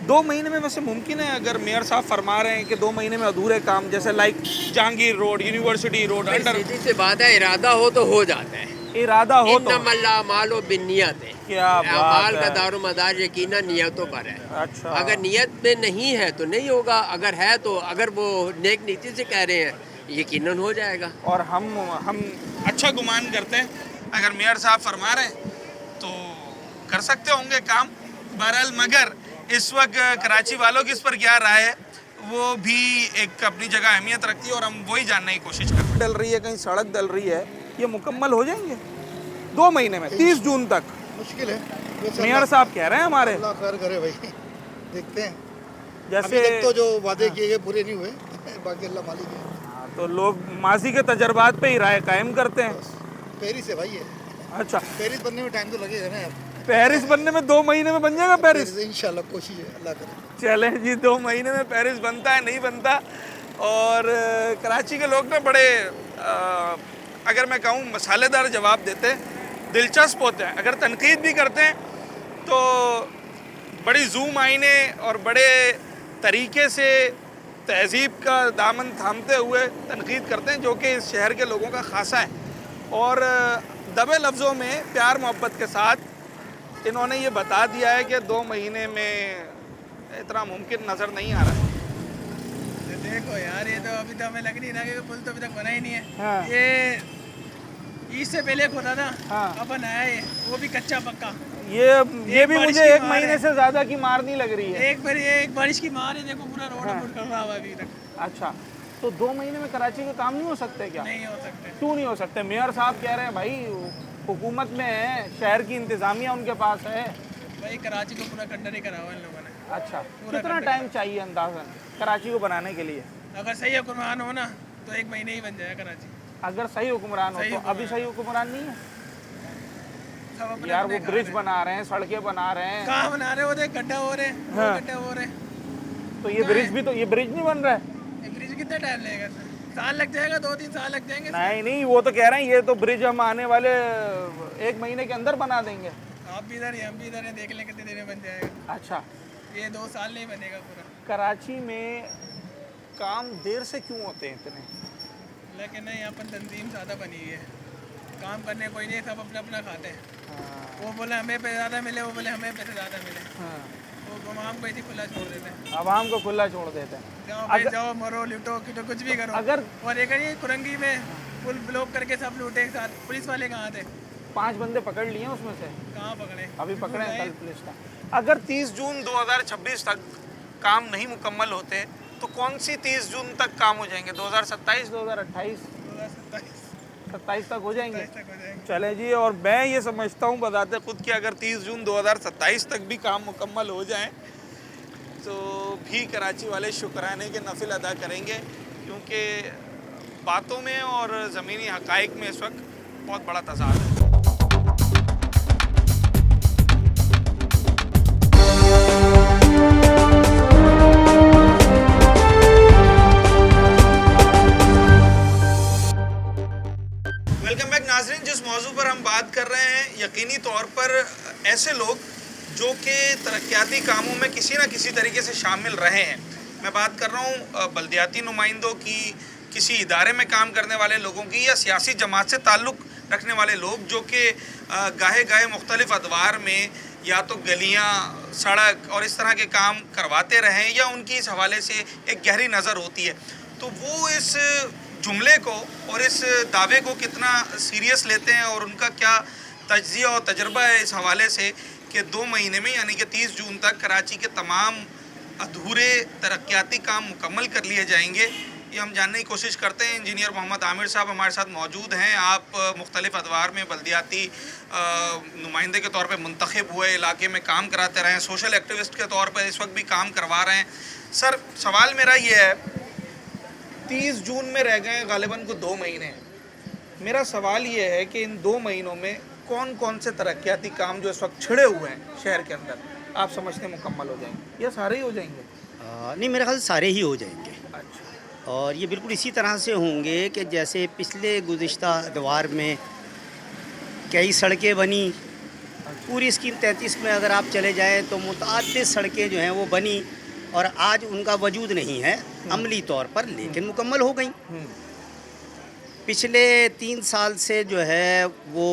2 महीने में वैसे मुमकिन है? अगर मेयर साहब फरमा रहे हैं कि 2 महीने में अधूरे काम, जैसे like Jahangir road, university road, under, सीधी सी बात है, इरादा हो तो हो जाता है। इरादा हो तो मालो बिन्नियत है। क्या अमाल का दारोमदार यकीनन नियतों पर है। अच्छा, अगर नियत में नहीं है तो नहीं होगा, अगर है तो, अगर वो नेक नीति से कह रहे हैं, यकीनन हो जाएगा। और हम अच्छा गुमान करते हैं, अगर मेयर साहब फरमा रहे हैं तो कर सकते होंगे काम। बहरहाल मगर इस वक्त कराची वालों की इस पर क्या राय है, वो भी एक अपनी जगह अहमियत रखती है और हम वही जानने की कोशिश कर रहे हैं। डल रही है, कहीं सड़क डल रही है, ये मुकम्मल हो जाएंगे 2 महीने में, 30 जून तक? मुश्किल है। मेयर साहब कह रहे हैं हमारे। अल्लाह खैर करे भाई, देखते हैं। जैसे अभी तक तो जो वादे किए गए पूरे नहीं हुए, बाकी अल्लाह मालिक है। तो लोग माजी के तजर्बात पे ही राय कायम करते हैं। पेरिस है भाई ये। अच्छा, पेरिस बनने में टाइम तो लगेगा ना यार। पेरिस बनने में 2 महीने में बन जाएगा पेरिस? इंशाल्लाह, कोशिश है, अल्लाह करे। चले जी, 2 महीने में पेरिस बनता है, नहीं बनता। और कराची के लोग ना बड़े अगर मैं कहूँ मसालेदार जवाब देते हैं, दिलचस्प होते हैं। अगर तनकीद भी करते हैं तो बड़ी जूम आईने और बड़े तरीके से तहज़ीब का दामन थामते हुए तनकीद करते हैं, जो कि इस शहर के लोगों का खासा है। और दबे लफ्ज़ों में प्यार मोहब्बत के साथ इन्होंने ये बता दिया है कि 2 महीने में इतना मुमकिन नज़र नहीं आ रहा है। देखो यार, ये तो अभी तो हमें लग नहीं रहा कि पुल तो अभी तक बना ही नहीं है। हाँ। ये ईद से पहले खोदा था। हाँ। अब बनाया है, वो भी कच्चा पक्का। ये भी मुझे 1 महीने से ज़्यादा की मार नहीं लग रही है। एक बारिश की मार है, देखो पूरा रोड कर रहा हुआ अभी तक। अच्छा, तो 2 महीने में कराची के काम नहीं हो सकते क्या? नहीं हो सकते। क्यों नहीं हो सकते? मेयर साहब कह रहे हैं भाई हुकूमत में है, शहर की इंतज़ामिया उनके पास है। भाई कराची को पूरा खंडर ही करा हुआ इन लोगों ने। अच्छा, कितना टाइम चाहिए अंदाज़न कराची को बनाने के लिए? अगर सही हुक्मरान हो ना तो 1 महीने ही बन जाएगा कराची। अगर सही हुक्मरान हो तो अभी सही हुक्मरान नहीं है यार। वो ब्रिज बना रहे हैं, सड़कें बना रहे हैं। कहाँ बना रहे हो? देख, गड्ढा हो रहे हैं। हाँ। गड्ढा हो रहे हैं। तो ये ब्रिज भी, तो ये ब्रिज नहीं बन रहा है। ये ब्रिज कितना टाइम लगेगा? साल लग जाएगा, 2-3 साल लग जाएंगे। नहीं, वो तो कह रहे हैं ये तो ब्रिज हम आने वाले 1 महीने के अंदर बना देंगे। आप भी इधर, हम भी इधर हैं, देख लें कितने दिन में बन जाएगा। अच्छा, ये 2 साल नहीं बनेगा पूरा। कराची में काम देर से क्यों होते हैं इतने? लेकिन नहीं, यहाँ पर तंजीम ज़्यादा बनी हुई है, काम करने कोई नहीं, सब अपना अपना खाते हैं। वो बोले हमें पैसे ज़्यादा मिले, वो बोले हमें पैसे ज़्यादा मिले। तो आवाम को इसी खुला छोड़ देते हैं। आवाम को खुला छोड़ देते हैं। जाओ भाई, जाओ, मरो, लूटो, कुछ भी करो। अगर और एक ये कुरंगी में पुल ब्लॉक करके सब लूटे एक साथ। पुलिस वाले कहाँ थे? 5 बंदे पकड़ लिए उसमें से। कहाँ पकड़े? अभी पकड़े हैं कल पुलिस का। अगर 30 जून 2026 तक काम नहीं मुकम्मल होते तो कौन सी 30 जून तक काम हो जाएंगे? 2027, 2028, 27 तक हो जाएंगे। चले जी, और मैं ये समझता हूँ बताते खुद कि अगर 30 जून 2027 तक भी काम मुकम्मल हो जाए तो भी कराची वाले शुक्राने के नफिल अदा करेंगे, क्योंकि बातों में और ज़मीनी हक़ाइक़ में इस वक्त बहुत बड़ा तज़ाद है। वेलकम बैक नाज़रीन। जिस मौजू पर हम बात कर रहे हैं, यकीनी तौर पर ऐसे लोग जो कि तरक्याती कामों में किसी न किसी तरीके से शामिल रहे हैं। मैं बात कर रहा हूँ बल्दियाती नुमाइंदों की, किसी इदारे में काम करने वाले लोगों की, या सियासी जमात से ताल्लुक़ रखने वाले लोग जो कि गाहे गाहे मुख्तलिफ़ अदवार में या तो गलियाँ, सड़क और इस तरह के काम करवाते रहें, या उनकी इस हवाले से एक गहरी नज़र होती है। तो वो इस जुमले को और इस दावे को कितना सीरियस लेते हैं और उनका क्या तज्ज़िया और तजर्बा है इस हवाले से कि 2 महीने में यानी कि 30 जून तक कराची के तमाम अधूरे तरक्याती काम मुकम्मल कर लिए जाएंगे, ये हम जानने की कोशिश करते हैं। इंजीनियर मोहम्मद आमिर साहब हमारे साथ मौजूद हैं। आप मुख्तलिफ़ अदवार में बल्दियाती नुमाइंदे के तौर पे मुंतखब हुए, इलाके में काम कराते रहे हैं, सोशल एक्टिविस्ट के तौर पर इस वक्त भी काम करवा रहे हैं। सर, सवाल मेरा ये है, 30 जून में रह गए गालिबन को 2 महीने। मेरा सवाल ये है कि इन 2 महीनों में कौन कौन से तरक्याती काम जो इस वक्त छिड़े हुए हैं शहर के अंदर आप समझते हैं मुकम्मल हो जाएंगे, या सारे ही हो जाएंगे? नहीं, मेरे ख्याल से सारे ही हो जाएंगे। अच्छा। और ये बिल्कुल इसी तरह से होंगे कि जैसे पिछले गुज़िश्ता अदवार में कई सड़कें बनी। पूरी स्कीम 33 में अगर आप चले जाएँ तो मुतअद्दिद सड़कें जो हैं वो बनी और आज उनका वजूद नहीं है अमली तौर पर, लेकिन मुकम्मल हो गई। पिछले 3 साल से जो है वो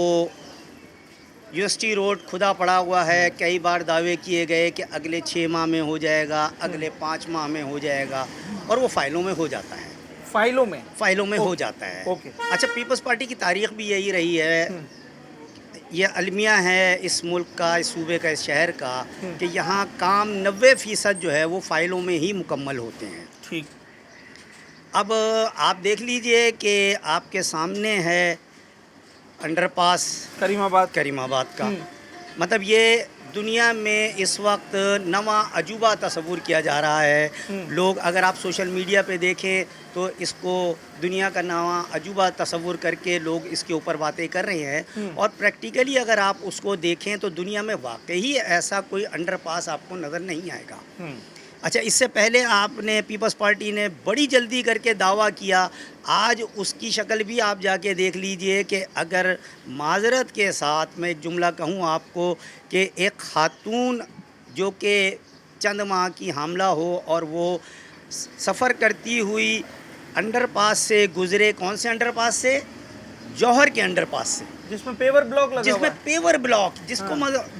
यूनिवर्सिटी रोड खुदा पड़ा हुआ है। कई बार दावे किए गए कि अगले 6 माह में हो जाएगा, अगले 5 माह में हो जाएगा, और वो फाइलों में हो जाता है। फाइलों में हो जाता है। ओके। अच्छा, पीपल्स पार्टी की तारीख भी यही रही है, ये अलमिया है इस मुल्क का, इस सूबे का, इस शहर का, कि यहाँ काम 90% जो है वो फ़ाइलों में ही मुकम्मल होते हैं। ठीक। अब आप देख लीजिए कि आपके सामने है अंडरपास करीमाबाद का। मतलब ये दुनिया में इस वक्त नवा अजूबा तस्वुर किया जा रहा है। लोग, अगर आप सोशल मीडिया पे देखें तो इसको दुनिया का नवा अजूबा तस्वुर करके लोग इसके ऊपर बातें कर रहे हैं, और प्रैक्टिकली अगर आप उसको देखें तो दुनिया में वाकई ऐसा कोई अंडरपास आपको नज़र नहीं आएगा। अच्छा, इससे पहले आपने पीपल्स पार्टी ने बड़ी जल्दी करके दावा किया, आज उसकी शक्ल भी आप जाके देख लीजिए कि अगर माजरत के साथ मैं जुमला कहूँ आपको कि एक खातून जो कि चंद माह की हामला हो और वो सफ़र करती हुई अंडरपास से गुज़रे, कौन से अंडरपास से? जौहर के अंडरपास से, जिसमें पेवर ब्लॉक लगा, जिसमें पेवर ब्लॉक,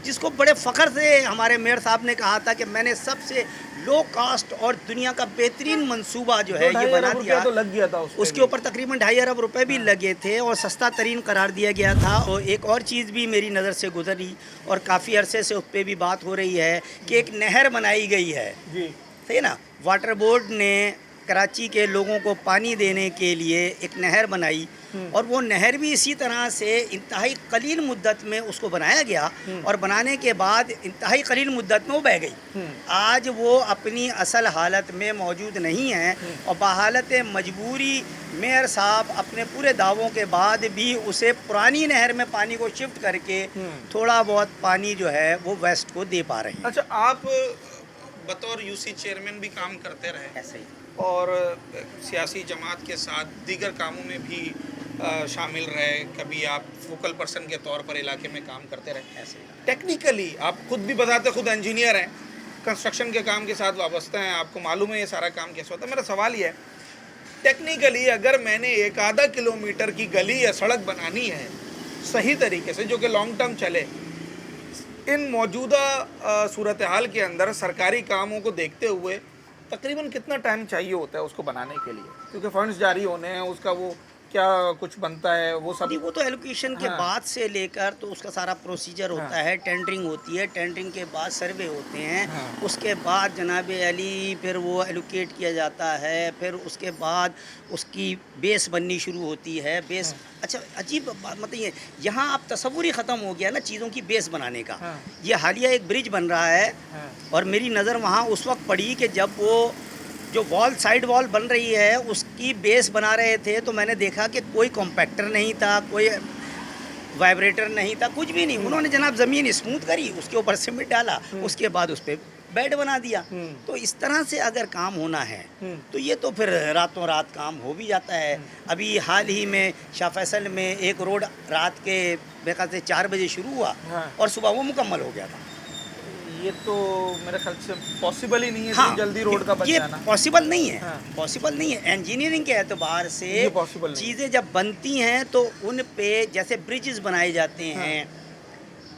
जिसको बड़े फ़ख्र से हमारे मेयर साहब ने कहा था कि मैंने सबसे लो कास्ट और दुनिया का बेहतरीन मंसूबा जो है ये बना दिया। तो लग गया था उसके ऊपर तकरीबन 2.5 अरब रुपए भी लगे थे और सस्ता तरीन करार दिया गया था। और एक और चीज़ भी मेरी नज़र से गुजरी और काफ़ी अरसे से उस पर भी बात हो रही है कि एक नहर बनाई गई है जी, सही ना। वाटर बोर्ड ने कराची के लोगों को पानी देने के लिए एक नहर बनाई, और वो नहर भी इसी तरह से इंतहाई कलील मुद्दत में उसको बनाया गया, और बनाने के बाद इंतहाई कलील मुद्दत में वो बह गई। आज वो अपनी असल हालत में मौजूद नहीं है, और बहालत मजबूरी मेयर साहब अपने पूरे दावों के बाद भी उसे पुरानी नहर में पानी को शिफ्ट करके थोड़ा बहुत पानी जो है वो वेस्ट को दे पा रहे हैं। अच्छा, आप बतौर यूसी चेयरमैन भी काम करते रहे ऐसे ही, और सियासी जमात के साथ दीगर कामों में भी शामिल रहे, कभी आप फोकल पर्सन के तौर पर इलाके में काम करते रहे। ऐसे टेक्निकली आप खुद भी बताते, खुद इंजीनियर हैं, कंस्ट्रक्शन के काम के साथ वाबस्ता हैं, आपको मालूम है ये सारा काम कैसे होता है। मेरा सवाल ये है, टेक्निकली अगर मैंने 1-आधा किलोमीटर की गली या सड़क बनानी है सही तरीके से, जो कि लॉन्ग टर्म चले, इन मौजूदा सूरत हाल के अंदर सरकारी कामों को देखते हुए तकरीबन कितना टाइम चाहिए होता है उसको बनाने के लिए? क्योंकि फंड्स जारी होने हैं, उसका वो क्या कुछ बनता है वो सब? नहीं, वो तो एलोकेशन के बाद से लेकर तो उसका सारा प्रोसीजर होता है, टेंडरिंग होती है, टेंडरिंग के बाद सर्वे होते हैं, उसके बाद जनाब अली फिर वो एलोकेट किया जाता है, फिर उसके बाद उसकी बेस बननी शुरू होती है। बेस अच्छा अजीब बात मतलब ये यहाँ आप तस्वुर ही ख़त्म हो गया ना चीज़ों की बेस बनाने का। ये हालिया एक ब्रिज बन रहा है और मेरी नज़र वहाँ उस वक्त पड़ी कि जब वो जो वॉल साइड वॉल बन रही है उसकी बेस बना रहे थे, तो मैंने देखा कि कोई कॉम्पैक्टर नहीं था, कोई वाइब्रेटर नहीं था, कुछ भी नहीं। उन्होंने जनाब ज़मीन स्मूथ करी, उसके ऊपर सीमेंट डाला, उसके बाद उस पर बेड बना दिया। तो इस तरह से अगर काम होना है तो ये तो फिर रातों रात काम हो भी जाता है। अभी हाल ही में शाह फैसल में एक रोड रात के मेरे ख्याल से 4 बजे शुरू हुआ और सुबह वो मुकम्मल हो गया था। ये तो मेरे ख्याल से पॉसिबल ही नहीं है। हाँ, जल्दी रोड का बन जाना पॉसिबल नहीं है। पॉसिबल नहीं है इंजीनियरिंग के एतबार से। चीज़ें जब बनती हैं तो उन पे जैसे ब्रिजेस बनाए जाते हैं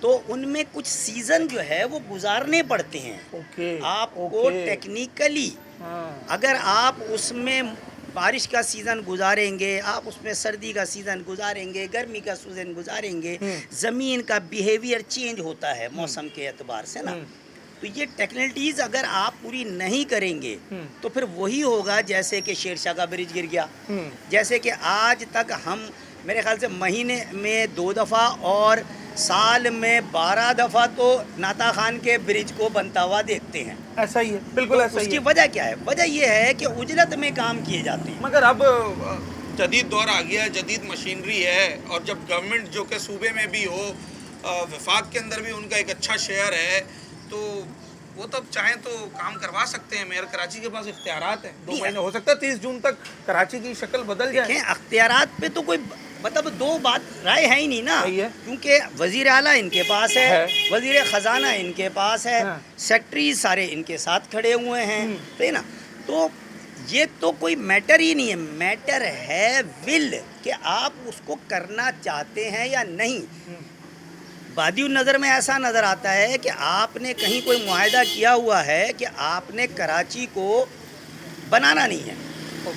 तो उनमें कुछ सीज़न जो है वो गुजारने पड़ते हैं। आपको टेक्निकली अगर आप उसमें बारिश का सीज़न गुजारेंगे, आप उसमें सर्दी का सीज़न गुजारेंगे, गर्मी का सीज़न गुजारेंगे, ज़मीन का बिहेवियर चेंज होता है मौसम के एतबार से ना। तो ये टेक्निकलिटीज़ अगर आप पूरी नहीं करेंगे तो फिर वही होगा जैसे कि शेरशाह का ब्रिज गिर गया, जैसे कि आज तक हम मेरे ख्याल से महीने में 2 दफ़ा और साल में 12 दफ़ा तो नाता खान के ब्रिज को बनता हुआ देखते हैं। ऐसा ही है, बिल्कुल तो ऐसा ही उसकी है। वजह क्या है? वजह यह है कि उजलत में काम किए जाते हैं। मगर अब जदीद दौर आ गया है, जदीद मशीनरी है, और जब गवर्नमेंट जो कि सूबे में भी हो, वफाक के अंदर भी उनका एक अच्छा शेयर है, तो वो तब चाहें तो काम करवा सकते हैं। मेयर कराची के पास इख्तियारात हैं, 2 महीने हो सकता है 30 जून तक कराची की शक्ल बदल जाए। इख्तियारात पे तो कोई मतलब 2 बात राय है ही नहीं ना, क्योंकि वजीर आला इनके पास है, वजीर ख़जाना इनके पास है, सेक्रेटरी सारे इनके साथ खड़े हुए हैं, है ना। तो ये तो कोई मैटर ही नहीं है, मैटर है विल कि आप उसको करना चाहते हैं या नहीं। बादियुन नज़र में ऐसा नज़र आता है कि आपने कहीं कोई मुआहदा किया हुआ है कि आपने कराची को बनाना नहीं है,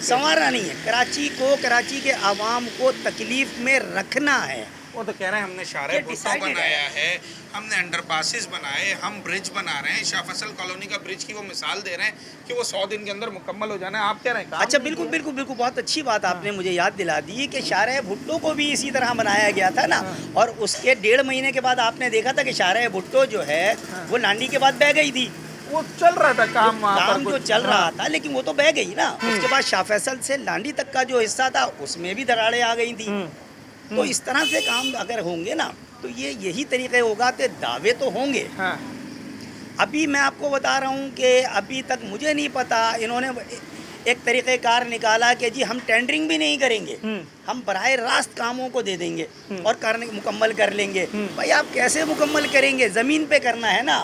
संवारना नहीं है, कराची को, कराची के आवाम को तकलीफ़ में रखना है। वो तो कह रहे हैं हमने शारे भुट्टो बनाया है, हमने अंडरपासेस बनाए, हम ब्रिज बना रहे हैं। शाह फैसल कॉलोनी का ब्रिज की वो मिसाल दे रहे हैं कि वो 100 दिन के अंदर मुकम्मल हो जाना है। आप कह रहे हैं? अच्छा, बिल्कुल बिल्कुल बिल्कुल, बहुत अच्छी बात आपने मुझे याद दिला दी कि शारे भुट्टो को भी इसी तरह बनाया गया था ना, और उसके 1.5 महीने के बाद आपने देखा था कि शारे भुट्टो जो है वो लांडी के बाद बह गई थी। वो चल रहा था काम जो चल रहा था, लेकिन वो तो बह गई ना। उसके बाद शाह फैसल से लांडी तक का जो हिस्सा था उसमें भी दरारें आ गई थी। तो इस तरह से काम अगर होंगे ना तो ये यही तरीके होगा कि दावे तो होंगे। अभी मैं आपको बता रहा हूँ कि अभी तक मुझे नहीं पता, इन्होंने एक तरीक़ेकार निकाला कि जी हम टेंडरिंग भी नहीं करेंगे, हम बराह रास्त कामों को दे देंगे और करने मुकम्मल कर लेंगे। भाई आप कैसे मुकम्मल करेंगे? ज़मीन पे करना है ना,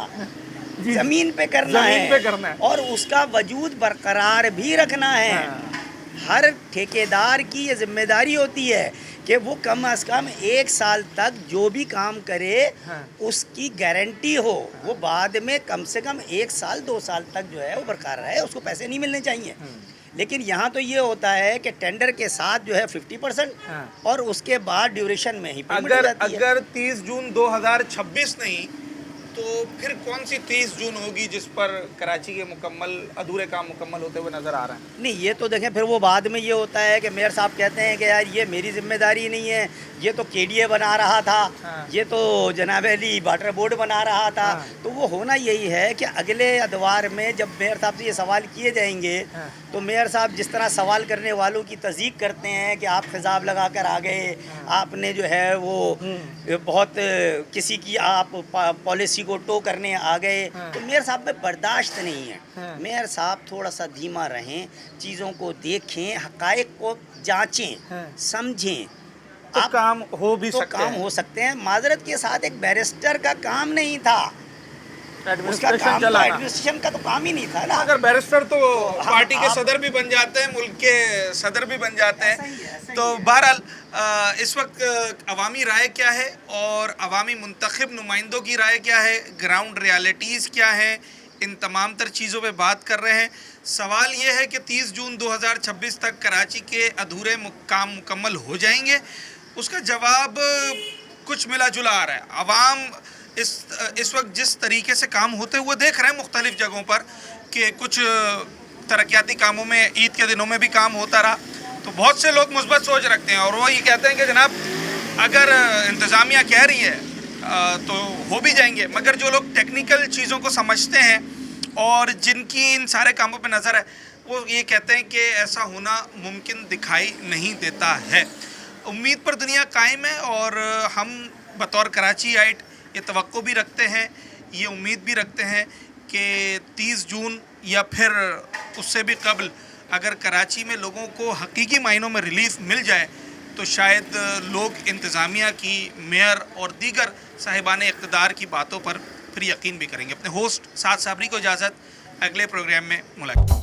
ज़मीन पे करना है और उसका वजूद बरकरार भी रखना है। हर ठेकेदार की ये जिम्मेदारी होती है कि वो कम अज़ कम 1 साल तक जो भी काम करे उसकी गारंटी हो, वो बाद में कम से कम 1 साल 2 साल तक जो है वो बरकरार रहे, उसको पैसे नहीं मिलने चाहिए। लेकिन यहाँ तो ये होता है कि टेंडर के साथ जो है 50% और उसके बाद ड्यूरेशन में ही पेमेंट हो जाती है। अगर 30 जून 2026 नहीं तो फिर कौन सी 30 जून होगी जिस पर कराची के अधूरे काम मुकम्मल होते हुए नज़र आ रहे हैं? नहीं, ये तो देखें फिर वो बाद में ये होता है कि मेयर साहब कहते हैं कि यार ये मेरी जिम्मेदारी नहीं है, ये तो केडीए बना रहा था, ये तो जनाब अली वाटर बोर्ड बना रहा था। तो वो होना यही है कि अगले अदवार में जब मेयर साहब से ये सवाल किए जाएंगे तो मेयर साहब जिस तरह सवाल करने वालों की तस्दीक करते हैं कि आप खिजाब लगा कर आ गए, आपने जो है वो बहुत किसी की आप पॉलिसी को टो करने आ गए, तो मेयर साहब में बर्दाश्त नहीं है। मेयर साहब थोड़ा सा धीमा रहें, चीज़ों को देखें, हक़ाइक़ को जांचें, समझें, तो काम हो भी तो सकते काम हैं। हो सकते हैं। माजरत के साथ एक बैरिस्टर का काम नहीं था, उसका काम तो एडमिनिस्ट्रेशन का तो काम ही नहीं था ना। अगर बैरिस्टर तो पार्टी के सदर भी बन जाते हैं, मुल्क के सदर भी बन जाते हैं। तो बहरहाल इस वक्त अवामी राय क्या है और अवामी मुंतखब नुमाइंदों की राय क्या है, ग्राउंड रियलिटीज़ क्या है, इन तमाम तर चीज़ों पे बात कर रहे हैं। सवाल ये है कि 30 जून 2026 तक कराची के अधूरे काम मुकम्मल हो जाएंगे। उसका जवाब कुछ मिला जुला आ रहा है। आवाम इस वक्त जिस तरीके से काम होते हुए देख रहे हैं मुख्तलिफ जगहों पर कि कुछ तरक्याती कामों में ईद के दिनों में भी काम होता रहा, तो बहुत से लोग मुस्बत सोच रखते हैं और वो ये कहते हैं कि जनाब अगर इंतज़ामिया कह रही है तो हो भी जाएंगे। मगर जो लोग टेक्निकल चीज़ों को समझते हैं और जिनकी इन सारे कामों पे नज़र है, वो ये कहते हैं कि ऐसा होना मुमकिन दिखाई नहीं देता है। उम्मीद पर दुनिया कायम है और हम बतौर कराचीआइट ये तवक्को भी रखते हैं, ये उम्मीद भी रखते हैं कि 30 जून या फिर उससे भी कबल अगर कराची में लोगों को हकीकी मायनों में रिलीफ मिल जाए तो शायद लोग इंतज़ामिया की, मेयर और दीगर साहिबान इक़्तिदार की बातों पर फिर यकीन भी करेंगे। अपने होस्ट साद साबरी को इजाज़त, अगले प्रोग्राम में मुलाकात।